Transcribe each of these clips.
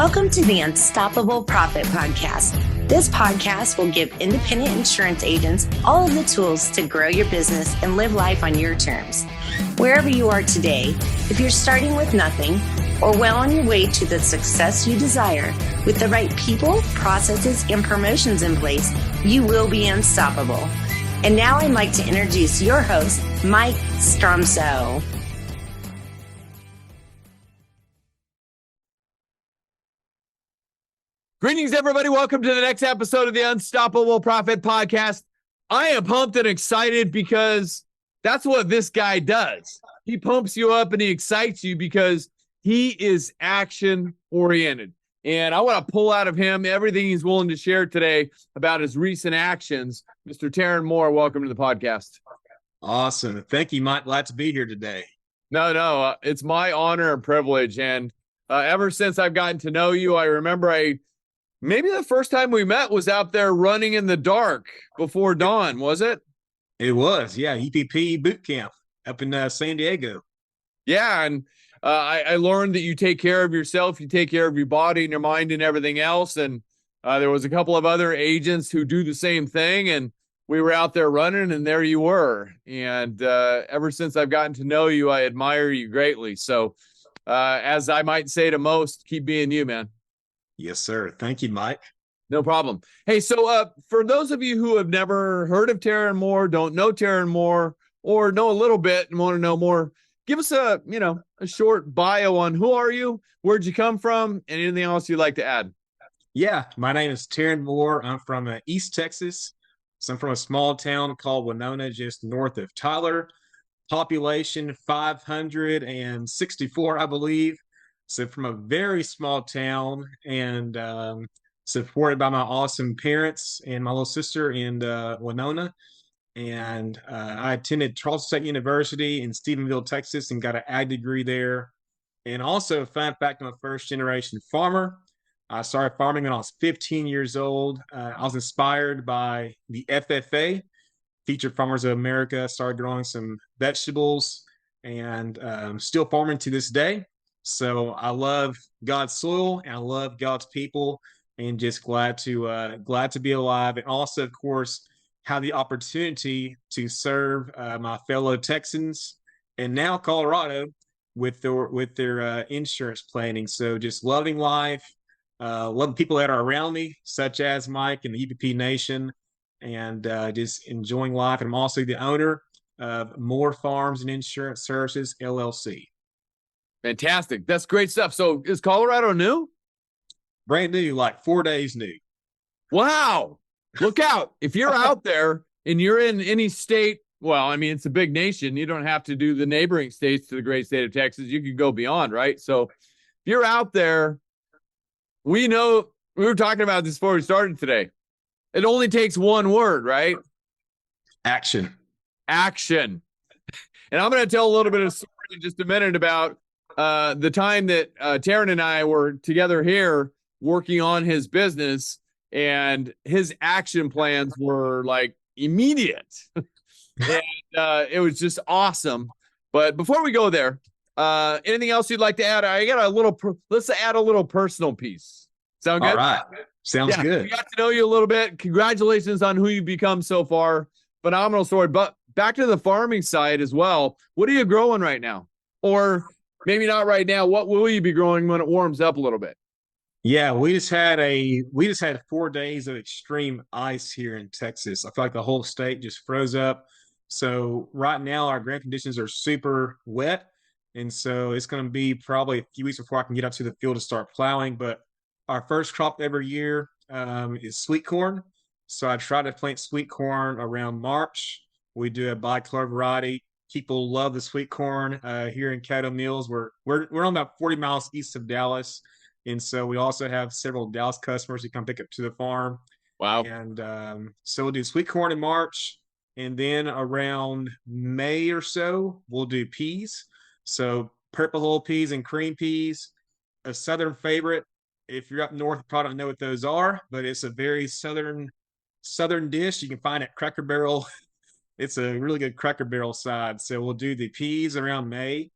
Welcome to the Unstoppable Profit Podcast. This podcast will give independent insurance agents all of the tools to grow your business and live life on your terms. Wherever you are today, if you're starting with nothing or well on your way to the success you desire, with the right people, processes, and promotions in place, you will be unstoppable. And now I'd like to introduce your host, Mike Stromsoe. Greetings, everybody. Welcome to the next episode of the Unstoppable Profit Podcast. I am pumped and excited because that's what this guy does. He pumps you up and he excites you because he is action-oriented. And I want to pull out of him everything he's willing to share today about his recent actions. Mr. Terren Moore, welcome to the podcast. Awesome. Thank you, Mike. Glad to be here today. No, it's my honor and privilege. And ever since I've gotten to know you, I remember maybe the first time we met was out there running in the dark before dawn, was it? It was, yeah. EPP boot camp up in San Diego. Yeah, and I learned that you take care of yourself, you take care of your body and your mind and everything else. And there was a couple of other agents who do the same thing, and we were out there running, and there you were. And ever since I've gotten to know you, I admire you greatly. So as I might say to most, keep being you, man. Yes, sir. Thank you, Mike. No problem. Hey, so for those of you who have never heard of Terren Moore, don't know Terren Moore, or know a little bit and want to know more, give us a short bio on who are you, where'd you come from, and anything else you'd like to add. Yeah, my name is Terren Moore. I'm from East Texas. So I'm from a small town called Winona, just north of Tyler. Population 564, I believe. So from a very small town, and supported by my awesome parents and my little sister in Winona. And I attended Charleston State University in Stephenville, Texas, and got an ag degree there. And also, fun fact, I'm a first-generation farmer. I started farming when I was 15 years old. I was inspired by the FFA, Featured Farmers of America. Started growing some vegetables, and still farming to this day. So I love God's soil and I love God's people, and just glad to be alive. And also, of course, have the opportunity to serve my fellow Texans and now Colorado with their insurance planning. So just loving life, loving people that are around me, such as Mike and the EPP Nation, and just enjoying life. And I'm also the owner of Moore Farms and Insurance Services, LLC. Fantastic. That's great stuff. So is Colorado new? Brand new, like 4 days new. Wow. Look out. If you're out there and you're in any state, well, I mean, it's a big nation. You don't have to do the neighboring states to the great state of Texas. You can go beyond, right? So if you're out there, we know, we were talking about this before we started today. It only takes one word, right? Action. Action. And I'm going to tell a little bit of story in just a minute about the time that Terren and I were together here working on his business, and his action plans were like immediate. And it was just awesome. But before we go there, anything else you'd like to add? I got let's add a little personal piece. Sound good? All right. Sounds good. We got to know you a little bit. Congratulations on who you've become so far. Phenomenal story. But back to the farming side as well. What are you growing right now? Or maybe not right now. What will you be growing when it warms up a little bit? Yeah, we just had 4 days of extreme ice here in Texas. I feel like the whole state just froze up. So right now our ground conditions are super wet. And so it's going to be probably a few weeks before I can get up to the field to start plowing. But our first crop every year is sweet corn. So I try to plant sweet corn around March. We do a bicolor variety. People love the sweet corn here in Caddo Mills. We're on about 40 miles east of Dallas. And so we also have several Dallas customers who come pick up to the farm. Wow. And so we'll do sweet corn in March. And then around May or so, we'll do peas. So purple hull peas and cream peas, a southern favorite. If you're up north, you probably don't know what those are, but it's a very southern dish. You can find at Cracker Barrel. It's a really good Cracker Barrel side. So we'll do the peas around May.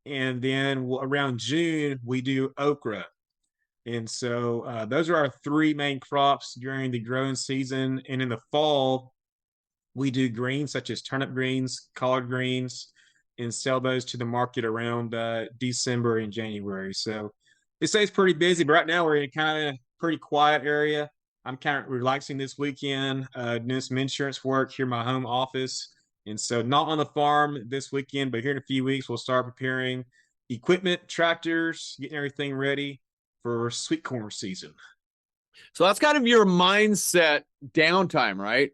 And then around June, we do okra. And so those are our three main crops during the growing season. And in the fall, we do greens such as turnip greens, collard greens, and sell those to the market around December and January. So it stays pretty busy, but right now we're in a kind of pretty quiet area. I'm kind of relaxing this weekend, doing some insurance work here in my home office. And so not on the farm this weekend, but here in a few weeks, we'll start preparing equipment, tractors, getting everything ready for sweet corn season. So that's kind of your mindset downtime, right?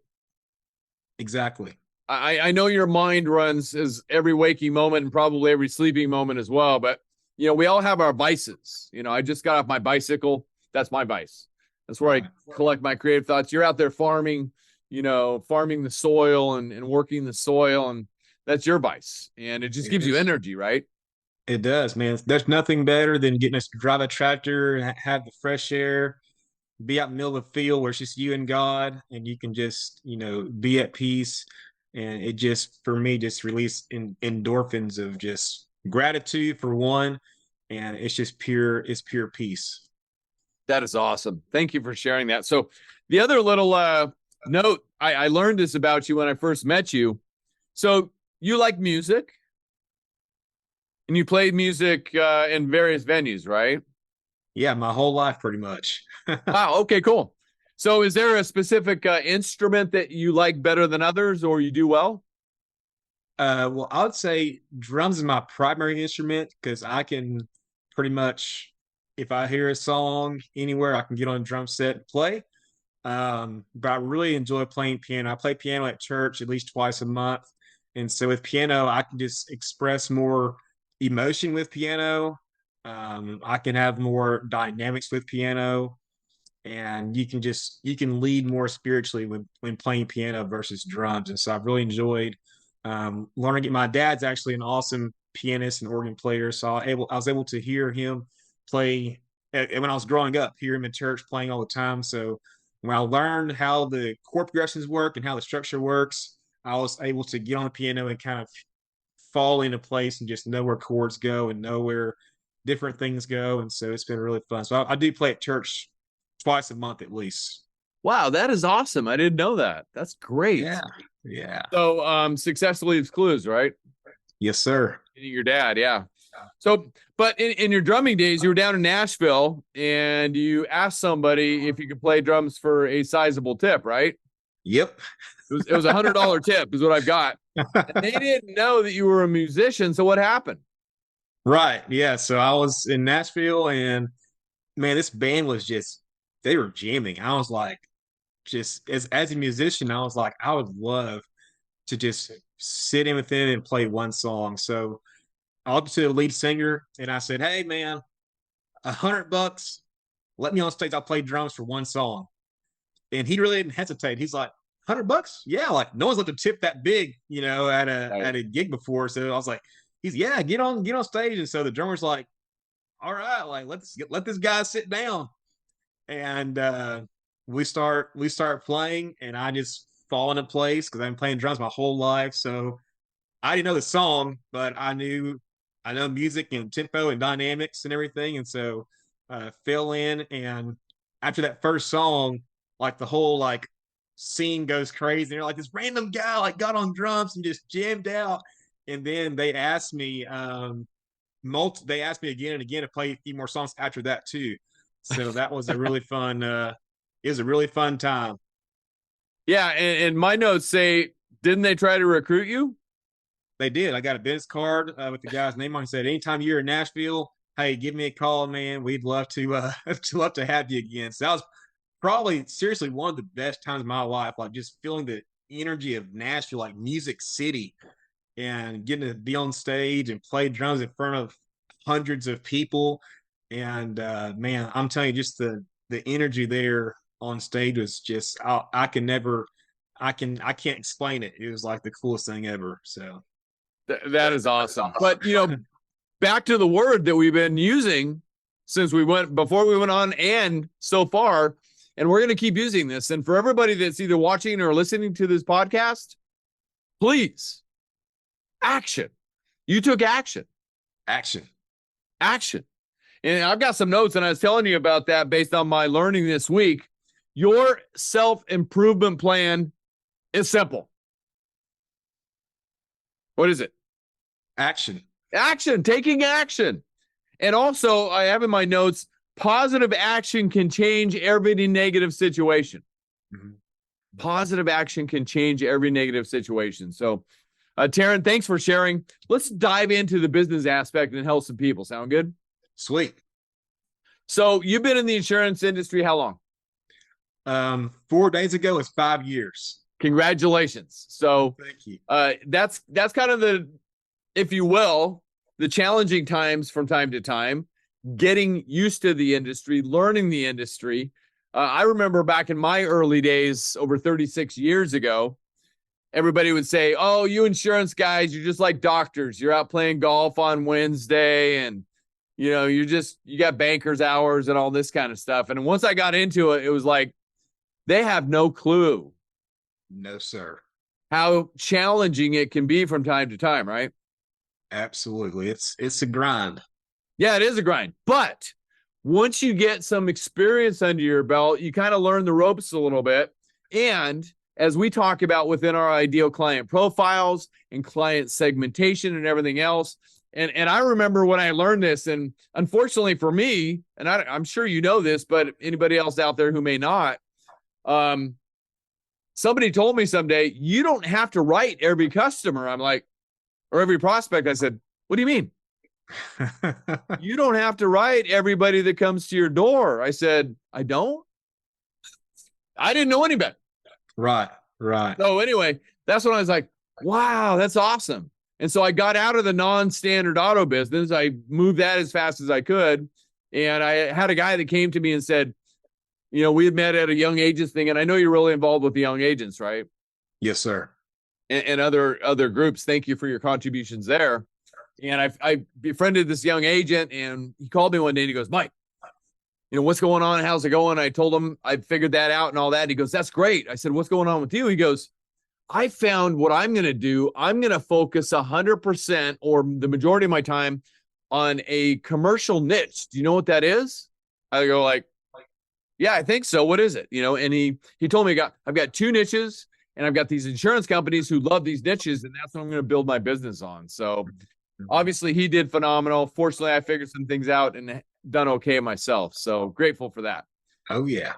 Exactly. I know your mind runs as every waking moment and probably every sleeping moment as well, but we all have our vices. I just got off my bicycle. That's my vice. That's where I collect my creative thoughts. You're out there farming, farming the soil and working the soil, and that's your vice. And it just gives you energy, right? It does, man. There's nothing better than getting us to drive a tractor and have the fresh air, be out in the middle of the field where it's just you and God, and you can just, be at peace. And it just, for me, just release endorphins of just gratitude for one, and it's pure peace. That is awesome. Thank you for sharing that. So the other little note, I learned this about you when I first met you. So you like music and you played music in various venues, right? Yeah, my whole life pretty much. Wow. Okay, cool. So is there a specific instrument that you like better than others or you do well? Well, I would say drums is my primary instrument because I can pretty much, if I hear a song anywhere, I can get on a drum set and play. But I really enjoy playing piano. I play piano at church at least twice a month. And so with piano, I can just express more emotion with piano. I can have more dynamics with piano, and you can lead more spiritually when playing piano versus drums. And so I've really enjoyed learning it. My dad's actually an awesome pianist and organ player, so I was able to hear him play when I was growing up, hear him in church playing all the time. So when I learned how the chord progressions work and how the structure works, I was able to get on the piano and kind of fall into place and just know where chords go and know where different things go. And so it's been really fun. So I do play at church twice a month at least. Wow, that is awesome. I didn't know that. That's great. Yeah. Yeah. So success leaves clues, right? Yes, sir. Your dad, yeah. So, but in your drumming days, you were down in Nashville and you asked somebody if you could play drums for a sizable tip, right? Yep. It was $100 tip is what I've got. And they didn't know that you were a musician. So what happened? Right. Yeah. So I was in Nashville, and man, this band was they were jamming. I was like, just as a musician, I was like, I would love to just sit in with them and play one song. So I looked to the lead singer and I said, "Hey man, $100, let me on stage. I'll play drums for one song." And he really didn't hesitate. He's like, $100? Yeah, like no one's let to tip that big, at a gig before. So I was like, yeah, get on stage. And so the drummer's like, all right, like let this guy sit down. And we start playing, and I just fall into place because I've been playing drums my whole life. So I didn't know the song, but I know music and tempo and dynamics and everything. And so fell in, and after that first song, like the whole like scene goes crazy. And they're like, this random guy like got on drums and just jammed out. And then they asked me they asked me again and again to play a few more songs after that too. So that was a really fun it was a really fun time. Yeah, and my notes say, didn't they try to recruit you? They did. I got a business card with the guy's name on it. Said, anytime you're in Nashville, hey, give me a call, man. We'd love to love to have you again. So that was probably seriously one of the best times of my life. Like just feeling the energy of Nashville, like Music City, and getting to be on stage and play drums in front of hundreds of people. And man, I'm telling you, just the energy there on stage was just I can't explain it. It was like the coolest thing ever. So that is awesome. But back to the word that we've been using since before we went on and so far, and we're going to keep using this. And for everybody that's either watching or listening to this podcast, please, action. You took action. Action. And I've got some notes, and I was telling you about that based on my learning this week. Your self-improvement plan is simple. What is it? Action. Action, taking action. And also, I have in my notes, positive action can change every negative situation. Mm-hmm. Positive action can change every negative situation. So, Terren, thanks for sharing. Let's dive into the business aspect and help some people. Sound good? Sweet. So you've been in the insurance industry how long? 4 days ago, it's 5 years. Congratulations. So thank you. That's kind of the, if you will, the challenging times from time to time, getting used to the industry, learning the industry. I remember back in my early days, over 36 years ago, everybody would say, oh, you insurance guys, you're just like doctors. You're out playing golf on Wednesday and, you got banker's hours and all this kind of stuff. And once I got into it, it was like, they have no clue. No, sir. How challenging it can be from time to time, right? Absolutely. It's a grind. Yeah, it is a grind. But once you get some experience under your belt, you kind of learn the ropes a little bit. And as we talk about within our ideal client profiles and client segmentation and everything else, and I remember when I learned this, and unfortunately for me, and I'm sure you know this, but anybody else out there who may not, somebody told me someday, you don't have to write every customer. I'm like, or every prospect. I said, what do you mean? You don't have to write everybody that comes to your door. I said, I don't. I didn't know any better. Right. So anyway, that's when I was like, wow, that's awesome. And so I got out of the non-standard auto business. I moved that as fast as I could. And I had a guy that came to me and said, we had met at a young agents thing. And I know you're really involved with the young agents, right? Yes, sir. And other groups. Thank you for your contributions there. And I befriended this young agent, and he called me one day and he goes, Mike, what's going on? How's it going? I told him I figured that out and all that. He goes, that's great. I said, what's going on with you? He goes, I found what I'm going to do. I'm going to focus 100% or the majority of my time on a commercial niche. Do you know what that is? I go like, yeah, I think so. What is it? And he told me I've got 2 niches, and I've got these insurance companies who love these niches, and that's what I'm going to build my business on. So obviously he did phenomenal. Fortunately, I figured some things out and done okay myself. So grateful for that. Oh, yeah.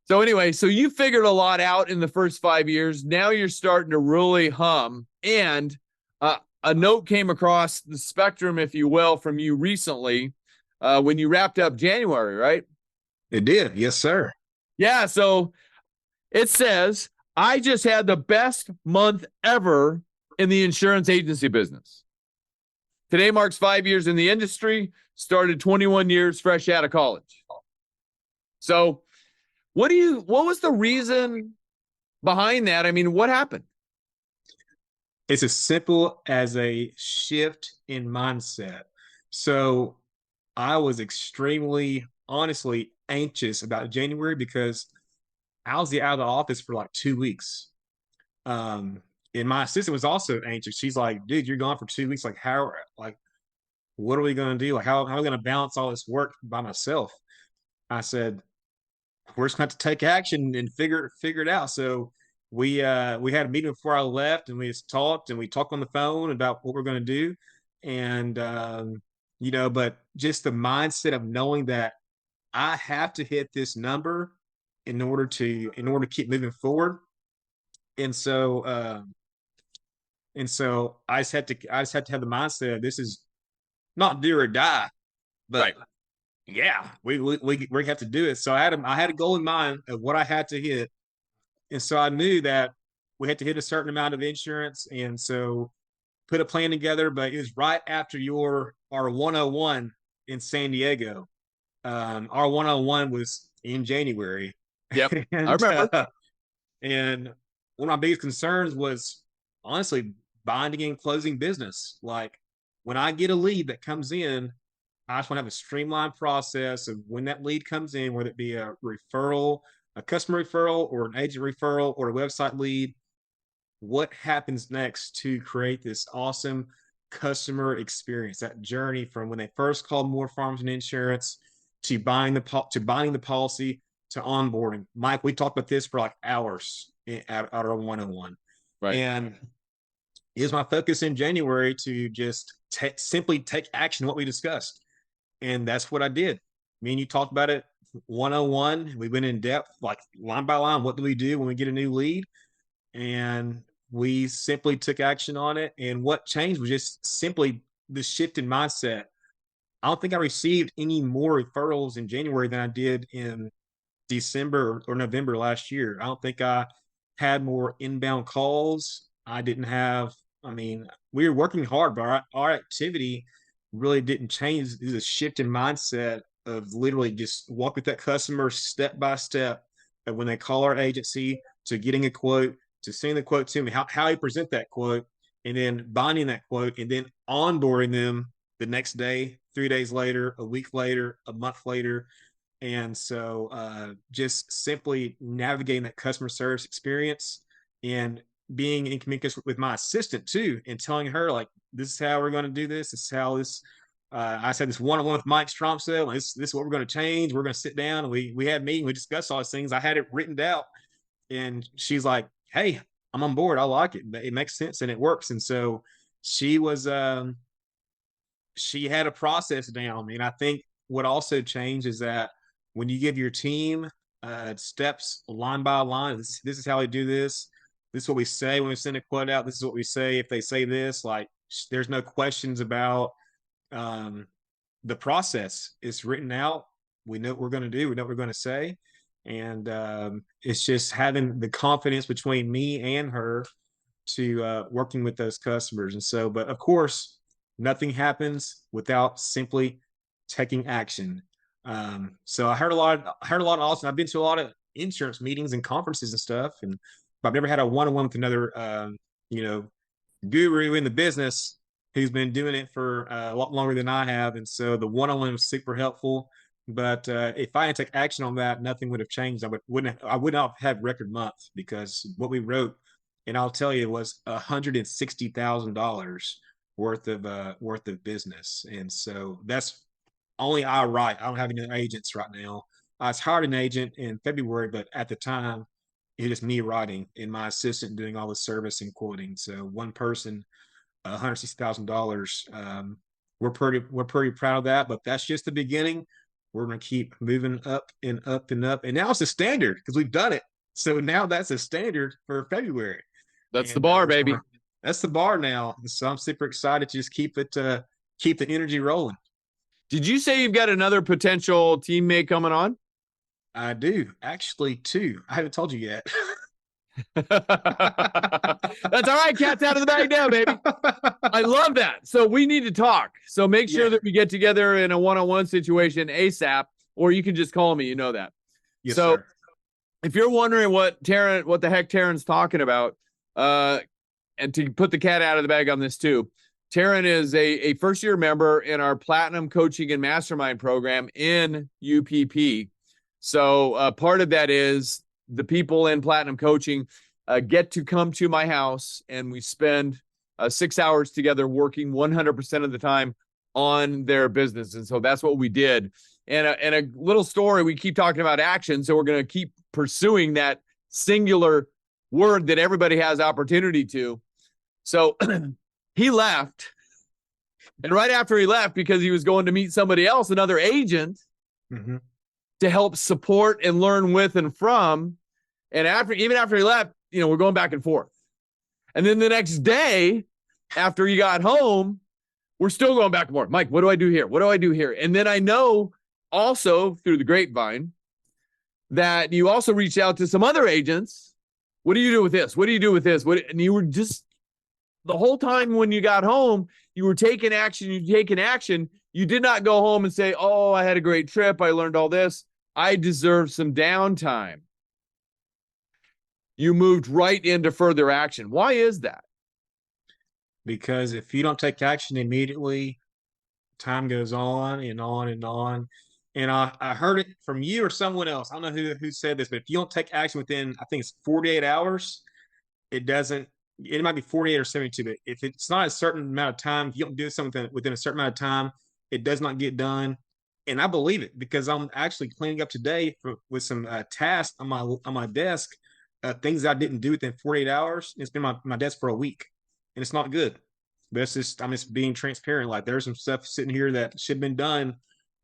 So anyway, so you figured a lot out in the first 5 years. Now you're starting to really hum. And a note came across the spectrum, if you will, from you recently when you wrapped up January, right? It did. Yes, sir. Yeah. So it says, I just had the best month ever in the insurance agency business. Today marks 5 years in the industry, started 21 years fresh out of college. So what was the reason behind that? I mean, what happened? It's as simple as a shift in mindset. So I was extremely, honestly anxious about January because I was out of the office for like 2 weeks. And my assistant was also anxious. She's like, dude, you're gone for 2 weeks. Like, what are we going to do? Like, how am I going to balance all this work by myself? I said, we're just going to have to take action and figure it out. So we had a meeting before I left, and we just talked on the phone about what we're going to do. And, but just the mindset of knowing that I have to hit this number in order to keep moving forward. And so I just had to have the mindset of this is not do or die, but right. Yeah, we have to do it. So I had a goal in mind of what I had to hit. And so I knew that we had to hit a certain amount of insurance. And so put a plan together, but it was right after our 101 in San Diego. Our 101 was in January. Yep. And, I remember. And one of my biggest concerns was honestly binding and closing business. Like when I get a lead that comes in, I just want to have a streamlined process of when that lead comes in, whether it be a referral, a customer referral, or an agent referral, or a website lead. What happens next to create this awesome customer experience, that journey from when they first called Moore Farms and Insurance to buying the policy to onboarding. Mike, we talked about this for like hours at our 101. Right. And it was my focus in January to just simply take action what we discussed. And that's what I did. Me and you talked about it 101. We went in depth, like line by line. What do we do when we get a new lead? And we simply took action on it. And what changed was just simply the shift in mindset. I don't think I received any more referrals in January than I did in December or November last year. I don't think I had more inbound calls. I didn't have, I mean, we were working hard, but our activity really didn't change. There's a shift in mindset of literally just walk with that customer step by step. And when they call our agency, to getting a quote, to sending the quote to me, how you present that quote, and then binding that quote, and then onboarding them the next day, 3 days later, a week later, a month later. And so just simply navigating that customer service experience and being in communication with my assistant too, and telling her, like, this is how we're going to do this. This is how this, I said this one-on-one with Mike Stromsoe. This is what we're going to change. We're going to sit down and we had a meeting. We discussed all these things. I had it written out, and she's like, hey, I'm on board. I like it. It makes sense and it works. And so she was, she had a process down. And I think what also changed is that when you give your team steps line by line, this is how we do this. This is what we say when we send a quote out. This is what we say if they say this. Like, there's no questions about the process. It's written out. We know what we're going to do. We know what we're going to say. And it's just having the confidence between me and her to working with those customers. And so, but of course, nothing happens without simply taking action. So I heard a lot of Austin. I've been to a lot of insurance meetings and conferences and stuff, and but I've never had a one-on-one with another, guru in the business who's been doing it for a lot longer than I have. And so the one-on-one was super helpful. But if I didn't take action on that, nothing would have changed. I would not have had record month, because what we wrote, and I'll tell you, was $160,000 worth of business. And so that's only I write. I don't have any agents right now. I hired an agent in February, but at the time, it was me writing and my assistant doing all the service and quoting. So one person, $160,000. We're pretty proud of that, but that's just the beginning. We're going to keep moving up and up and up. And now it's a standard because we've done it. So now that's a standard for February. That's the bar, baby. That's the bar now. So I'm super excited to just keep the energy rolling. Did you say you've got another potential teammate coming on? I do. Actually, two. I haven't told you yet. That's all right. Cat's out of the bag now, baby. I love that. So we need to talk. So make sure that we get together in a one-on-one situation ASAP, or you can just call me. You know that. Yes, so sir. If you're wondering what the heck Terren's talking about, and to put the cat out of the bag on this too, Terren is a first-year member in our Platinum Coaching and Mastermind program in UPP. So part of that is the people in Platinum Coaching get to come to my house, and we spend 6 hours together working 100% of the time on their business. And so that's what we did. And a little story, we keep talking about action, so we're going to keep pursuing that singular word that everybody has opportunity to. So he left. And right after he left, because he was going to meet somebody else, another agent, to help support and learn with and from. And even after he left, we're going back and forth. And then the next day, after he got home, we're still going back and forth. Mike, what do I do here? What do I do here? And then I know also through the grapevine that you also reached out to some other agents. What do you do with this? What do you do with this? And you were just, the whole time when you got home, you were taking action. You did not go home and say, oh, I had a great trip. I learned all this. I deserve some downtime. You moved right into further action. Why is that? Because if you don't take action immediately, time goes on and on and on. And I heard it from you or someone else. I don't know who said this, but if you don't take action within, I think it's 48 hours, it doesn't it might be 48 or 72, but if it's not a certain amount of time, if you don't do something within a certain amount of time, it does not get done. And I believe it because I'm actually cleaning up today with some tasks on my desk, things I didn't do within 48 hours. It's been my desk for a week, and it's not good. But it's just I'm just being transparent. Like there's some stuff sitting here that should have been done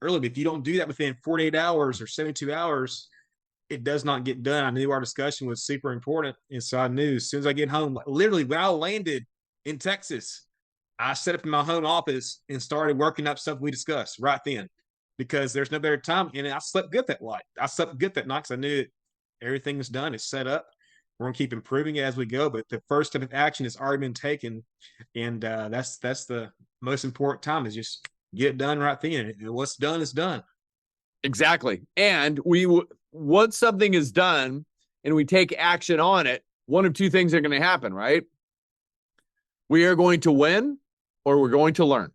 early. But if you don't do that within 48 hours or 72 hours, it does not get done. I knew our discussion was super important. And so I knew as soon as I get home, like, literally when I landed in Texas, I set up in my home office and started working up stuff we discussed right then because there's no better time. And I slept good that night. I slept good that night because I knew everything's done. It's set up. We're going to keep improving it as we go. But the first step of action has already been taken. And that's the most important time is just get it done right then. And what's done is done. Exactly. And once something is done and we take action on it, one of two things are going to happen, right? We are going to win or we're going to learn.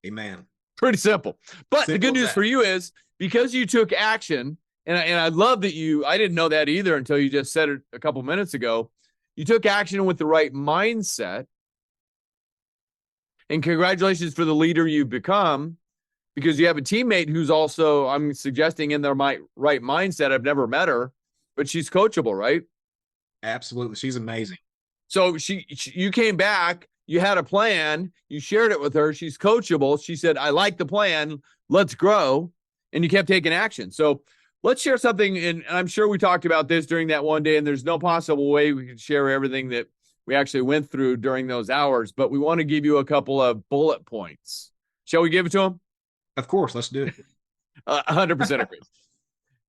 Amen. Pretty simple. But Simple the good news for you is because you took action, and I love that I didn't know that either until you just said it a couple minutes ago. You took action with the right mindset. And congratulations for the leader you've become, because you have a teammate who's also, I'm suggesting, in their right mindset. I've never met her, but she's coachable, right? Absolutely. She's amazing. So you came back, you had a plan, you shared it with her. She's coachable. She said, I like the plan. Let's grow. And you kept taking action. So let's share something. And I'm sure we talked about this during that one day, and there's no possible way we could share everything that we actually went through during those hours, but we want to give you a couple of bullet points. Shall we give it to them? Of course. Let's do it. 100% agree.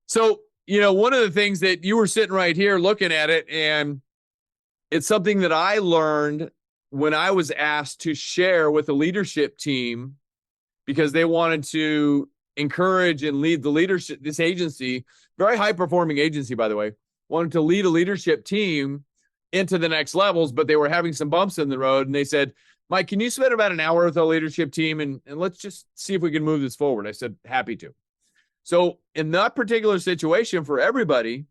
So, one of the things that you were sitting right here looking at it, and it's something that I learned when I was asked to share with a leadership team because they wanted to encourage and lead the leadership, this agency, very high performing agency, by the way, wanted to lead a leadership team into the next levels, but they were having some bumps in the road. And they said, Mike, can you spend about an hour with the leadership team and let's just see if we can move this forward? I said, happy to. So in that particular situation for everybody,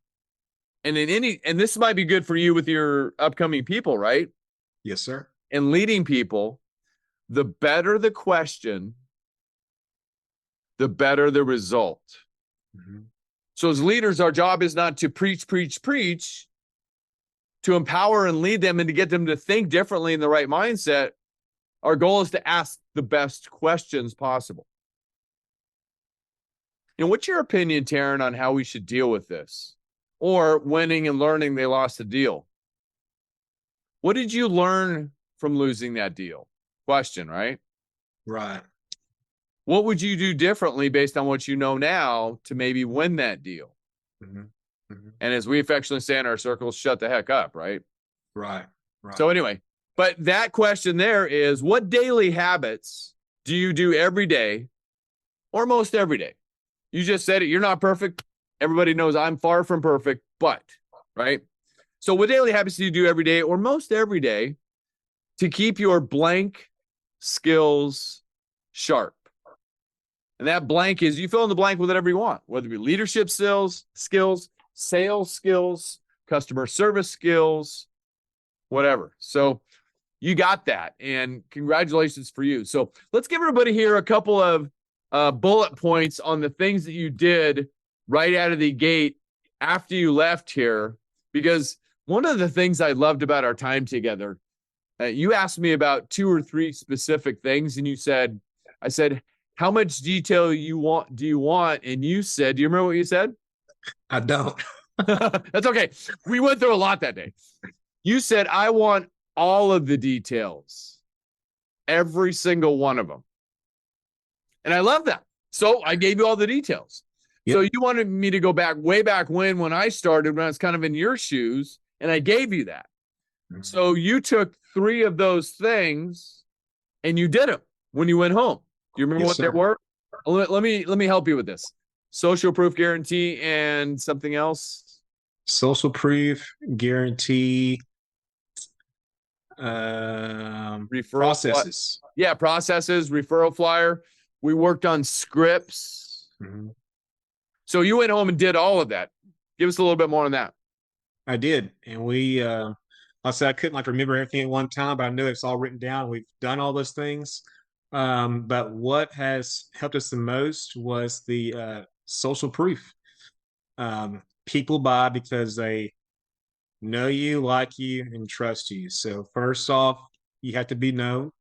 and this might be good for you with your upcoming people, right? Yes, sir. And leading people, the better the question, the better the result. Mm-hmm. So as leaders, our job is not to preach, to empower and lead them and to get them to think differently in the right mindset. Our goal is to ask the best questions possible. What's your opinion, Terren, on how we should deal with this? Or winning and learning they lost the deal. What did you learn from losing that deal? Question, right? Right. What would you do differently based on what you know now to maybe win that deal? Mm-hmm. Mm-hmm. And as we affectionately say in our circles, shut the heck up, right? Right. So anyway, but that question there is, what daily habits do you do every day or most every day? You just said it. You're not perfect. Everybody knows I'm far from perfect, but, right? So what daily habits do you do every day or most every day to keep your blank skills sharp? And that blank is, you fill in the blank with whatever you want, whether it be leadership skills, sales skills, customer service skills, whatever. So you got that, and congratulations for you. So let's give everybody here a couple of bullet points on the things that you did right out of the gate after you left here, because one of the things I loved about our time together, you asked me about 2 or 3 specific things, and I said, how much detail do you want? And you said, do you remember what you said? I don't. That's okay. We went through a lot that day. You said, I want all of the details, every single one of them. And I love that. So I gave you all the details. Yep. So you wanted me to go back way back when I started, when I was kind of in your shoes, and I gave you that. Mm-hmm. So you took 3 of those things and you did them when you went home. Do you remember what they were? Let me help you with this. Social proof guarantee and something else. Social proof guarantee. Processes. Processes, referral flyer. We worked on scripts. Mm-hmm. So you went home and did all of that. Give us a little bit more on that. I did. And we, like I said I couldn't like remember everything at one time, but I know it's all written down. We've done all those things. But what has helped us the most was the social proof. People buy because they know you, like you, and trust you. So first off, you have to be known.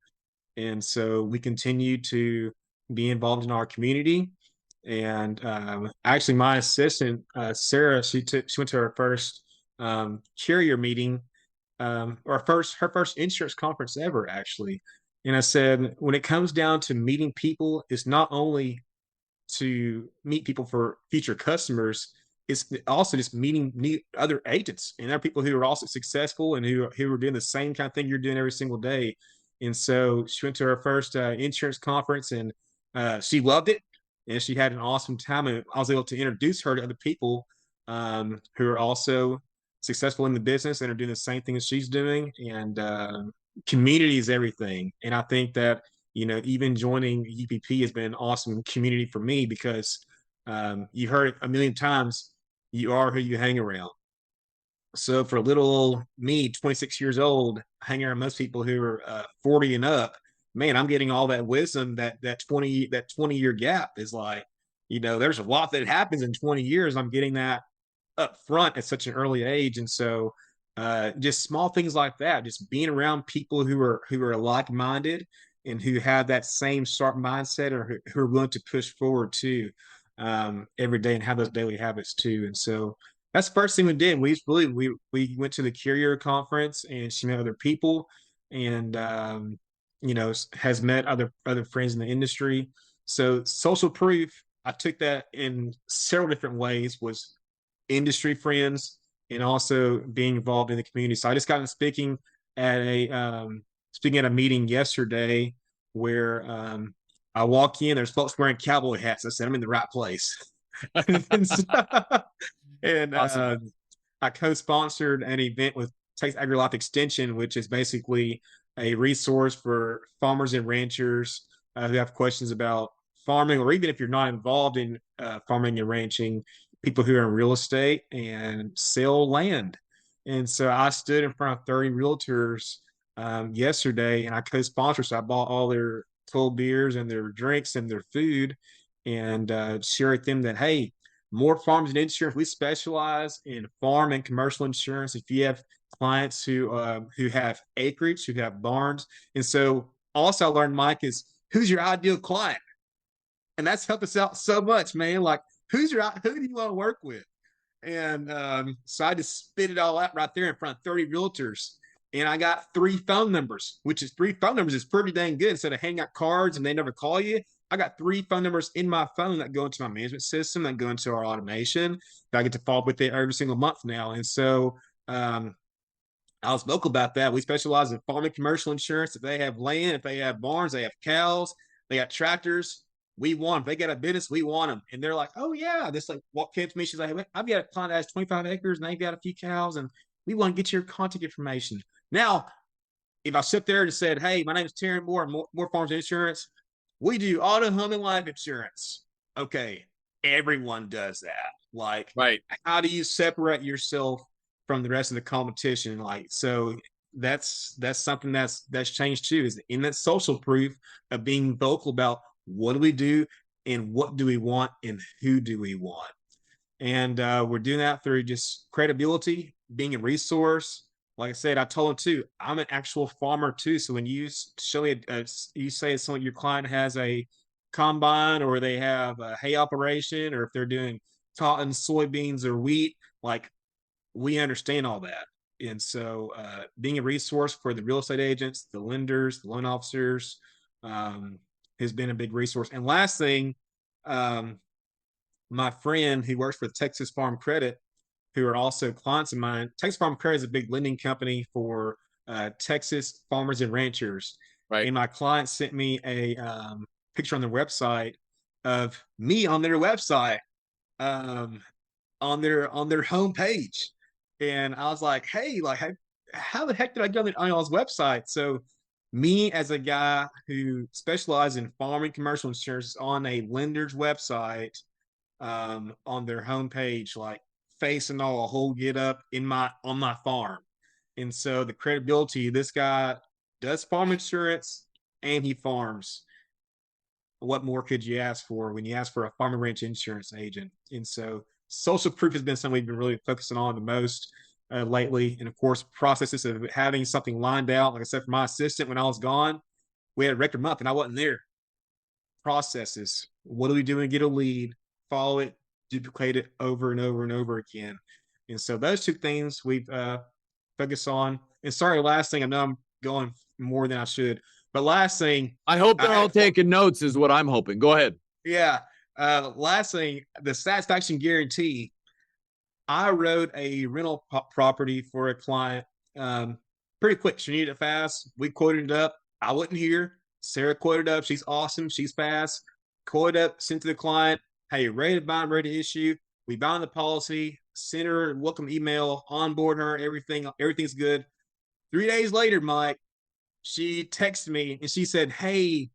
And so we continue to be involved in our community. And actually, my assistant Sarah, she went to her first carrier meeting, or her first insurance conference ever, actually. And I said, when it comes down to meeting people, it's not only to meet people for future customers, it's also just meeting new other agents and other people who are also successful and who are doing the same kind of thing you're doing every single day. And so she went to her first insurance conference, and she loved it, and she had an awesome time. And I was able to introduce her to other people who are also successful in the business and are doing the same thing as she's doing. And community is everything. And I think that, even joining UPP has been an awesome community for me because you heard it a million times. You are who you hang around. So for little old me, 26 years old, hanging around most people who are 40 and up, man, I'm getting all that wisdom. That 20-year gap is like, there's a lot that happens in 20 years. I'm getting that up front at such an early age. And so just small things like that, just being around people who are like-minded and who have that same sharp mindset, or who are willing to push forward too every day and have those daily habits too. And so that's the first thing we did. We went to the carrier conference, and she met other people, and has met other friends in the industry. So social proof, I took that in several different ways, was industry friends and also being involved in the community. So I just got into speaking at a meeting yesterday where I walk in, there's folks wearing cowboy hats. I said, I'm in the right place. and so, and Awesome. I co-sponsored an event with Texas AgriLife Extension, which is basically a resource for farmers and ranchers who have questions about farming, or even if you're not involved in farming and ranching, people who are in real estate and sell land. And so I stood in front of 30 realtors yesterday, and I co-sponsored. So I bought all their cold beers and their drinks and their food, and shared with them that, hey, More Farms and Insurance, we specialize in farm and commercial insurance. If you have clients who have acreage, who have barns, and so also I learned, Mike, is who's your ideal client, and that's helped us out so much, man. Like, who do you want to work with? And so I just spit it all out right there in front of 30 realtors. And I got 3 phone numbers, which is 3 phone numbers is pretty dang good. Instead of handing out cards and they never call you, I got 3 phone numbers in my phone that go into my management system, that go into our automation, that I get to follow up with it every single month now. And so I was vocal about that. We specialize in farming commercial insurance. If they have land, if they have barns, they have cows, they got tractors, we want them. If they got a business, we want them. And they're like, oh, yeah. This like what came to me. She's like, hey, I've got a client that has 25 acres and they've got a few cows, and we want to get your contact information. Now, if I sit there and said, hey, my name is Terren Moore, Moore Farms Insurance, we do auto, home, and life insurance. Okay, everyone does that. Like, Right. how do you separate yourself from the rest of the competition? Like, so that's something that's changed too, is in that social proof of being vocal about what do we do and what do we want and who do we want. And we're doing that through just credibility, being a resource. Like I said, I told him too, I'm an actual farmer too. So when you show me, you say someone, your client has a combine, or they have a hay operation, or if they're doing cotton, soybeans, or wheat, like, we understand all that. And so being a resource for the real estate agents, the lenders, the loan officers, has been a big resource. And last thing, my friend who works for Texas Farm Credit, who are also clients of mine. Texas Farm Credit is a big lending company for Texas farmers and ranchers. Right. And my client sent me a picture on their website of me on their website, on their homepage. And I was like, hey, like, how the heck did I get on y'all's website? So me, as a guy who specializes in farming commercial insurance, on a lender's website, on their homepage, like, facing all a whole get up on my farm. And so the credibility, this guy does farm insurance and he farms. What more could you ask for when you ask for a farm and ranch insurance agent? And so social proof has been something we've been really focusing on the most lately. And of course, processes of having something lined out. Like I said, for my assistant, when I was gone, we had a record month and I wasn't there. Processes. What do we do and get a lead? Follow it, duplicate it over and over and over again. And so those two things we've focused on. And sorry, last thing, I know I'm going more than I should, but last thing. I hope they're all taking notes is what I'm hoping. Go ahead. Yeah. Last thing, the satisfaction guarantee. I wrote a rental property for a client pretty quick. She needed it fast. We quoted it up. I wasn't here. Sarah quoted up. She's awesome. She's fast. Quoted up, sent to the client. Hey, ready to bind, ready to issue. We bound the policy, sent her a welcome email, onboard her, everything's good. 3 days later, Mike, she texted me and she said, hey,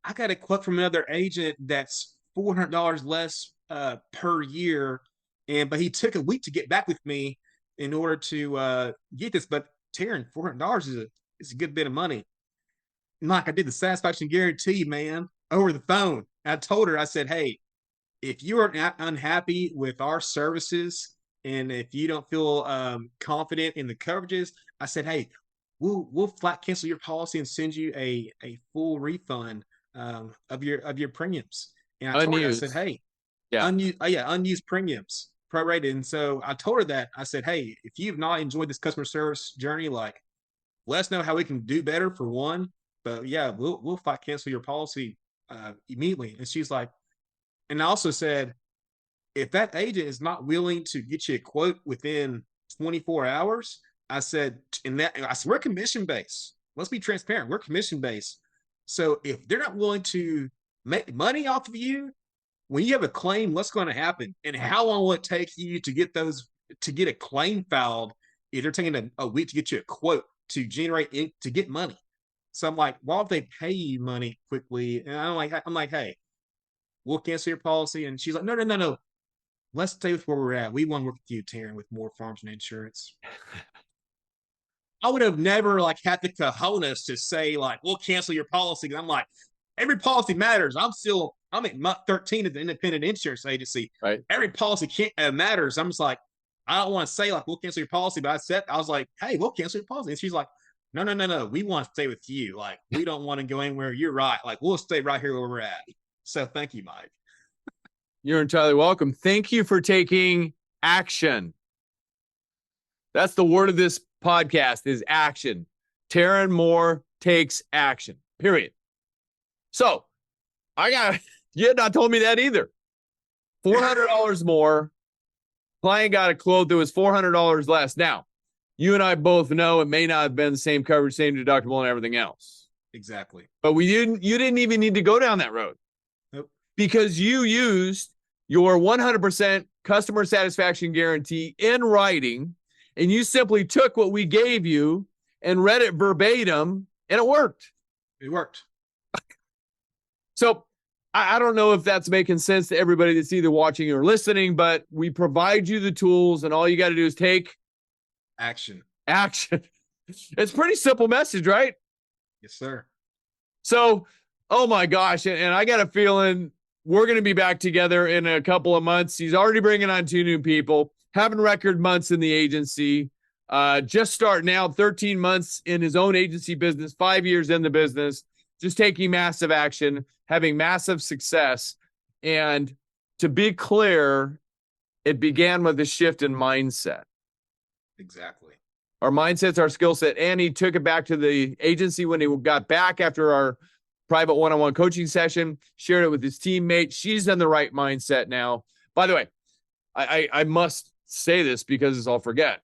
I got a quote from another agent that's $400 less per year. But he took a week to get back with me in order to get this. But Terren, $400 is a good bit of money. Mike, I did the satisfaction guarantee, man, over the phone. I told her, I said, hey, if you are unhappy with our services and if you don't feel confident in the coverages, I said, hey, we'll flat cancel your policy and send you a full refund of your premiums. And I told her, I said, hey, unused premiums, prorated. And so I told her that. I said, hey, if you've not enjoyed this customer service journey, like, let us know how we can do better for one. But yeah, we'll flat cancel your policy immediately. And she's like, and I also said, if that agent is not willing to get you a quote within 24 hours, I said, we're commission based. Let's be transparent. We're commission based. So if they're not willing to make money off of you, when you have a claim, what's going to happen? And how long will it take you to get a claim filed if they're taking a week to get you a quote to get money? So I'm like, why don't they pay you money quickly? And I'm like, hey, we'll cancel your policy. And she's like, no. Let's stay with where we're at. We want to work with you, Terren, with Moore Farms and Insurance. I would have never had the cojones to say we'll cancel your policy. I'm like, every policy matters. I'm at month 13 at the independent insurance agency. Right. Every policy matters. I'm just like, I don't want to say we'll cancel your policy, but I was like, hey, we'll cancel your policy. And she's like, no. We want to stay with you. We don't want to go anywhere. You're right. We'll stay right here where we're at. So thank you, Mike. You're entirely welcome. Thank you for taking action. That's the word of this podcast is action. Terren Moore takes action, period. So you had not told me that either. $400 more. Client got a quote that was $400 less. Now, you and I both know it may not have been the same coverage, same deductible, and everything else. Exactly. But you didn't even need to go down that road. Nope. Because you used your 100% customer satisfaction guarantee in writing, and you simply took what we gave you and read it verbatim, and it worked. It worked. So I don't know if that's making sense to everybody that's either watching or listening, but we provide you the tools, and all you got to do is take action. It's a pretty simple message, right? Yes, sir. So, oh my gosh. And I got a feeling we're going to be back together in a couple of months. He's already bringing on 2 new people, having record months in the agency, just starting out 13 months in his own agency business, 5 years in the business, just taking massive action, having massive success. And to be clear, it began with a shift in mindset. Exactly. Our mindset's our skill set. And he took it back to the agency when he got back after our private one-on-one coaching session, shared it with his teammate. She's in the right mindset now. By the way, I must say this because I'll forget.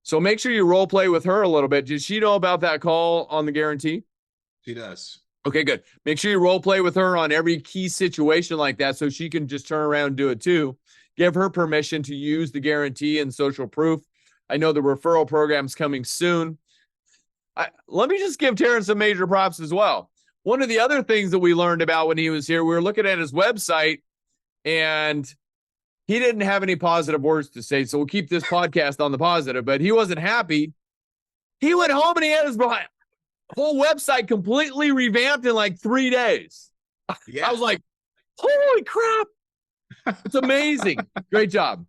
So make sure you role play with her a little bit. Did she know about that call on the guarantee? She does. Okay, good. Make sure you role play with her on every key situation like that so she can just turn around and do it too. Give her permission to use the guarantee and social proof. I know the referral program's coming soon. Let me just give Terren some major props as well. One of the other things that we learned about when he was here, we were looking at his website and he didn't have any positive words to say. So we'll keep this podcast on the positive, but he wasn't happy He went home and he had his whole website completely revamped in like 3 days. Yeah. I was like, holy crap. It's amazing. Great job.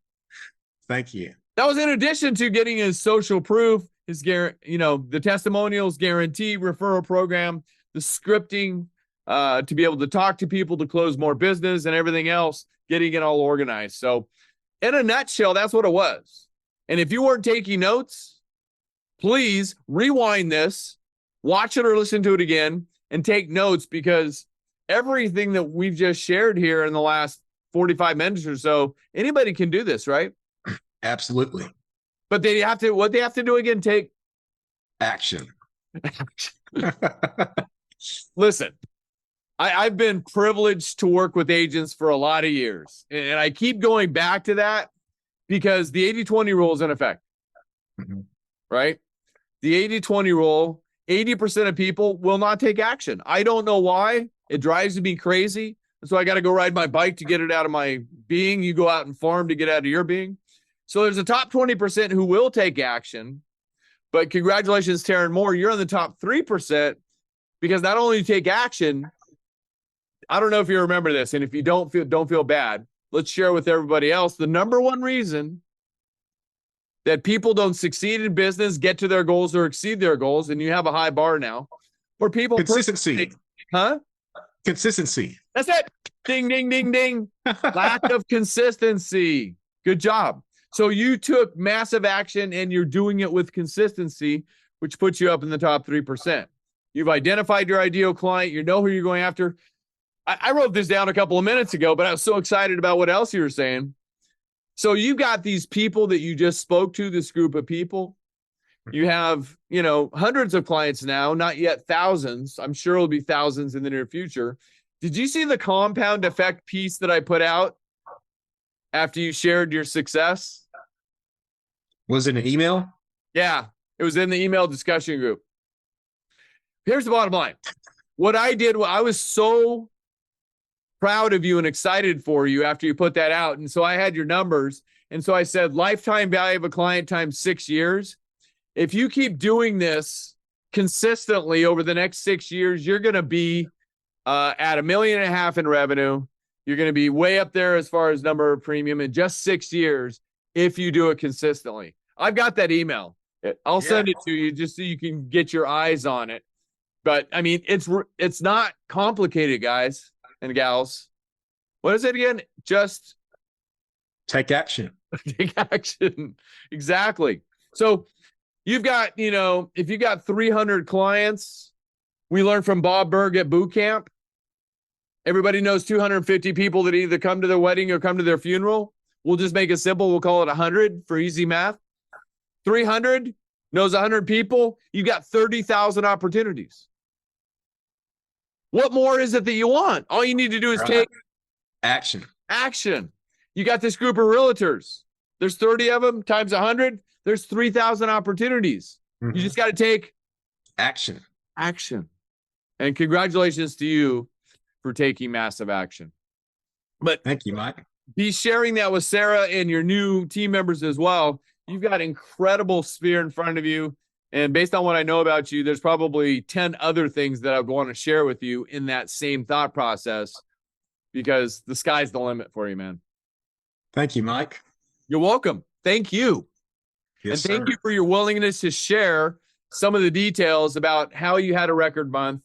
Thank you. That was in addition to getting his social proof, his the testimonials guarantee referral program, the scripting to be able to talk to people to close more business and everything else, getting it all organized. So in a nutshell, that's what it was. And if you weren't taking notes, please rewind this, watch it or listen to it again, and take notes, because everything that we've just shared here in the last 45 minutes or so, anybody can do this, right? Absolutely. But what they have to do again, take action. Listen, I've been privileged to work with agents for a lot of years. And I keep going back to that because the 80-20 rule is in effect, right? The 80-20 rule, 80% of people will not take action. I don't know why. It drives me crazy. So I got to go ride my bike to get it out of my being. You go out and farm to get out of your being. So there's a top 20% who will take action. But congratulations, Terren Moore. You're in the top 3% because not only you take action, I don't know if you remember this, and if you don't feel bad, let's share with everybody else. The number one reason that people don't succeed in business, get to their goals, or exceed their goals, and you have a high bar now, or people consistency. Consistency. That's it. Ding, ding, ding, ding. Lack of consistency. Good job. So you took massive action and you're doing it with consistency, which puts you up in the top 3%. You've identified your ideal client. You know who you're going after. I wrote this down a couple of minutes ago, but I was so excited about what else you were saying. So you've got these people that you just spoke to, this group of people. You have, hundreds of clients now, not yet thousands. I'm sure it'll be thousands in the near future. Did you see the compound effect piece that I put out after you shared your success? Was it an email? Yeah, it was in the email discussion group. Here's the bottom line. What I did, I was so proud of you and excited for you after you put that out. And so I had your numbers. And so I said, lifetime value of a client times 6 years. If you keep doing this consistently over the next 6 years, you're going to be at $1.5 million in revenue. You're going to be way up there as far as number of premium in just 6 years if you do it consistently. I've got that email. I'll send it to you just so you can get your eyes on it. But I mean, it's not complicated, guys and gals. What is it again? Just take action. Take action. Exactly. So you've got, if you got 300 clients, we learned from Bob Berg at boot camp. Everybody knows 250 people that either come to their wedding or come to their funeral. We'll just make it simple. We'll call it 100 for easy math. 300 knows 100 people. You've got 30,000 opportunities. What more is it that you want? All you need to do is take action. Action. You got this group of realtors. There's 30 of them times 100. There's 3,000 opportunities. You just got to take action. Action. And congratulations to you for taking massive action. But thank you, Mike. Be sharing that with Sarah and your new team members as well. You've got incredible sphere in front of you. And based on what I know about you, there's probably 10 other things that I would want to share with you in that same thought process, because the sky's the limit for you, man. Thank you, Mike. You're welcome. Thank you. Yes, and thank sir. you for your willingness to share some of the details about how you had a record month,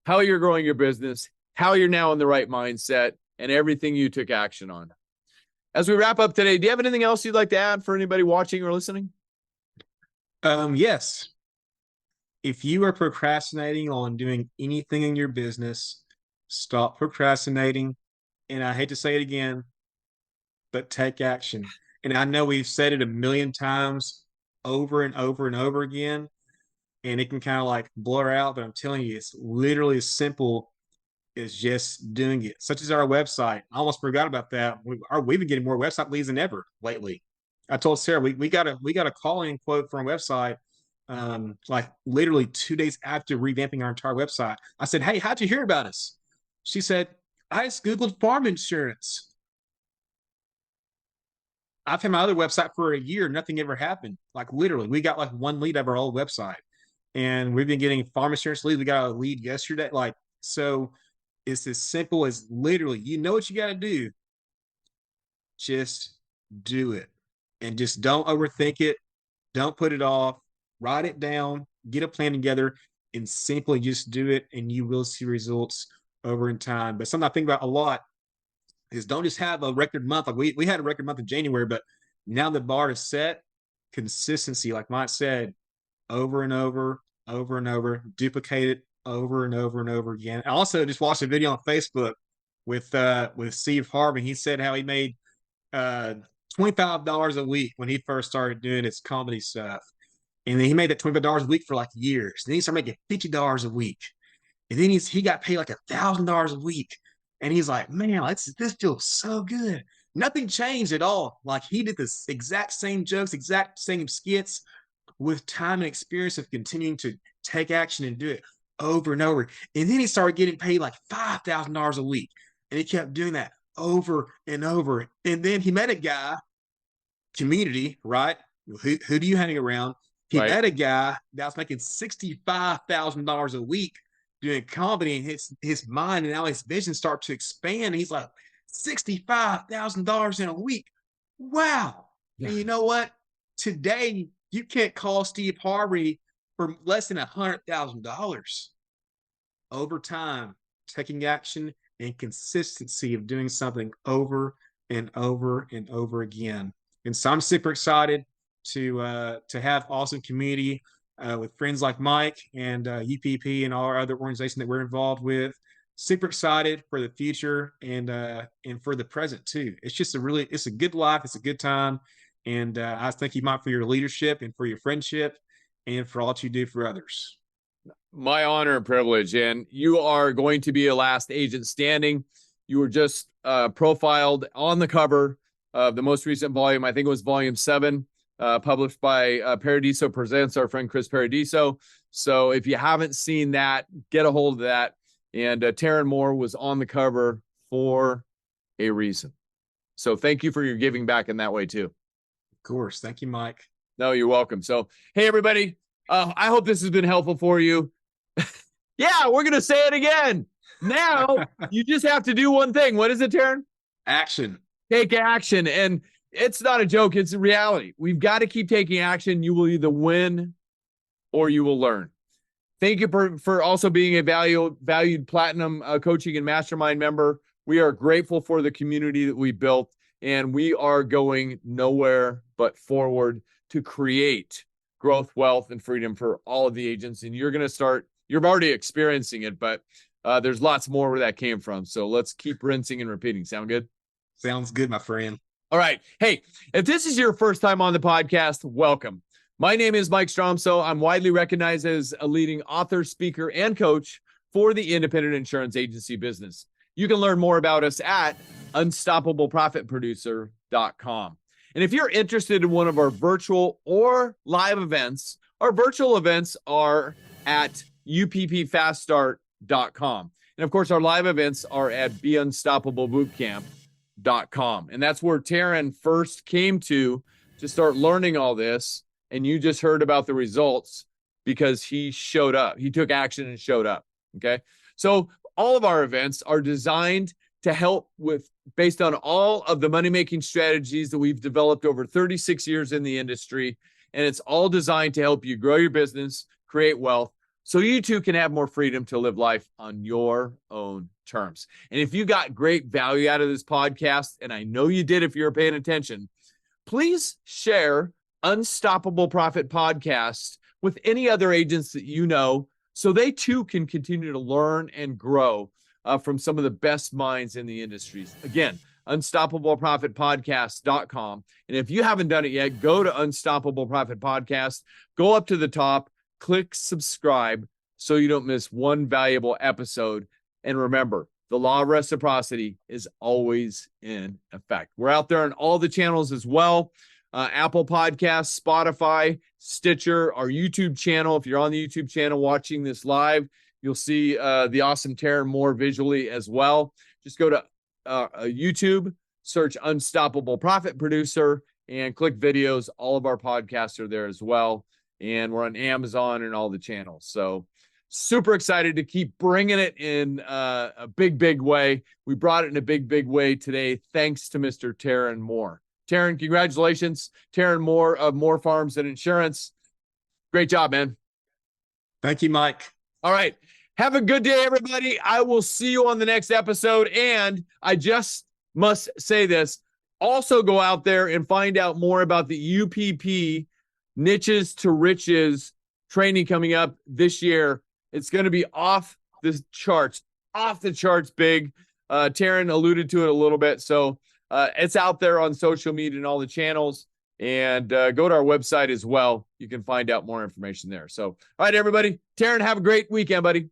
how you're growing your business, how you're now in the right mindset, and everything you took action on. As we wrap up today, do you have anything else you'd like to add for anybody watching or listening? Yes. If you are procrastinating on doing anything in your business, stop procrastinating. And I hate to say it again, but take action. And I know we've said it a million times over and over and over again, and it can kind of like blur out, but I'm telling you, it's literally as simple as just doing it. Such as our website. I almost forgot about that. We've been getting more website leads than ever lately. I told Sarah we got a call-in quote from our website, like literally 2 days after revamping our entire website. I said, "Hey, how'd you hear about us?" She said, "I just Googled farm insurance." I've had my other website for a year. Nothing ever happened. Like literally, we got like one lead of our old website. And we've been getting farm insurance leads. We got a lead yesterday. Like, so it's as simple as literally, you know what you got to do. Just do it. And just don't overthink it. Don't put it off. Write it down, get a plan together, and simply just do it. And you will see results over in time. But something I think about a lot is don't just have a record month. Like we had a record month in January, but now the bar is set. Consistency, like Mike said, over and over, over and over, duplicate it over and over and over again. I also just watched a video on Facebook with Steve Harvey. He said how he made $25 a week when he first started doing his comedy stuff. And then he made that $25 a week for like years. Then he started making $50 a week. And then he got paid like $1,000 a week. And he's like, man, this feels so good. Nothing changed at all. Like he did the exact same jokes, exact same skits with time and experience of continuing to take action and do it over and over. And then he started getting paid like $5,000 a week. And he kept doing that over and over. And then he met a guy, community, right? Who do you hang around? He met a guy that was making $65,000 a week doing comedy, and his mind and now his vision start to expand. And he's like, $65,000 in a week. Wow. Yeah. And you know what? Today, you can't call Steve Harvey for less than $100,000. Over time, taking action and consistency of doing something over and over and over again. And so I'm super excited to have awesome community with friends like Mike and UPP and all our other organizations that we're involved with. Super excited for the future and for the present too. It's just it's a good life. It's a good time. And I thank you, Mike, for your leadership and for your friendship and for all that you do for others. My honor and privilege. And you are going to be a last agent standing. You were just profiled on the cover of the most recent volume. I think it was volume 7, published by Paradiso Presents, our friend Chris Paradiso. So if you haven't seen that, get a hold of that. And Terren Moore was on the cover for a reason. So thank you for your giving back in that way too. Of course. Thank you, Mike. No, you're welcome. So, hey, everybody, I hope this has been helpful for you. Yeah, we're going to say it again. Now, you just have to do one thing. What is it, Terren? Action. Take action. And it's not a joke. It's a reality. We've got to keep taking action. You will either win or you will learn. Thank you for also being a valued platinum coaching and mastermind member. We are grateful for the community that we built, and we are going nowhere but forward to create growth, wealth, and freedom for all of the agents. And you're already experiencing it, but there's lots more where that came from. So let's keep rinsing and repeating. Sound good? Sounds good, my friend. All right. Hey, if this is your first time on the podcast, welcome. My name is Mike Stromsoe. I'm widely recognized as a leading author, speaker, and coach for the independent insurance agency business. You can learn more about us at unstoppableprofitproducer.com. And if you're interested in one of our virtual or live events, our virtual events are at uppfaststart.com. And of course, our live events are at beunstoppablebootcamp.com. And that's where Terren first came to start learning all this. And you just heard about the results because he showed up. He took action and showed up. Okay. So all of our events are designed to help based on all of the money-making strategies that we've developed over 36 years in the industry. And it's all designed to help you grow your business, create wealth, so you too can have more freedom to live life on your own terms. And if you got great value out of this podcast, and I know you did if you're paying attention, please share Unstoppable Profit Podcast with any other agents that you know, so they too can continue to learn and grow from some of the best minds in the industries. Again, unstoppableprofitpodcast.com. And if you haven't done it yet, go to Unstoppable Profit Podcast, go up to the top, click subscribe so you don't miss one valuable episode. And remember, the law of reciprocity is always in effect. We're out there on all the channels as well. Apple Podcasts, Spotify, Stitcher, our YouTube channel. If you're on the YouTube channel watching this live, you'll see the awesome Terren Moore visually as well. Just go to YouTube, search Unstoppable Profit Producer, and click videos. All of our podcasts are there as well. and we're on Amazon and all the channels. So super excited to keep bringing it in a big way. We brought it in a big way today, thanks to Mr. Terren Moore. Terren, congratulations. Terren Moore of Moore Farms and Insurance. Great job, man. Thank you, Mike. All right. Have a good day, everybody. I will see you on the next episode. And I just must say this. Also go out there and find out more about the UPP Niches to Riches training coming up this year. It's going to be off the charts big. Terren alluded to it a little bit. So it's out there on social media and all the channels. And go to our website as well. You can find out more information there. So, all right, everybody. Terren, have a great weekend, buddy.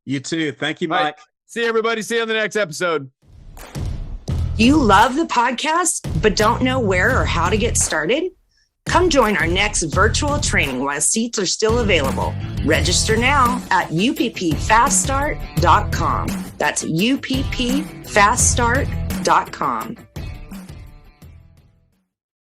You too. Thank you, Mike. Right. See you, everybody. See you on the next episode. You love the podcast, but don't know where or how to get started? Come join our next virtual training while seats are still available. Register now at uppfaststart.com. That's uppfaststart.com.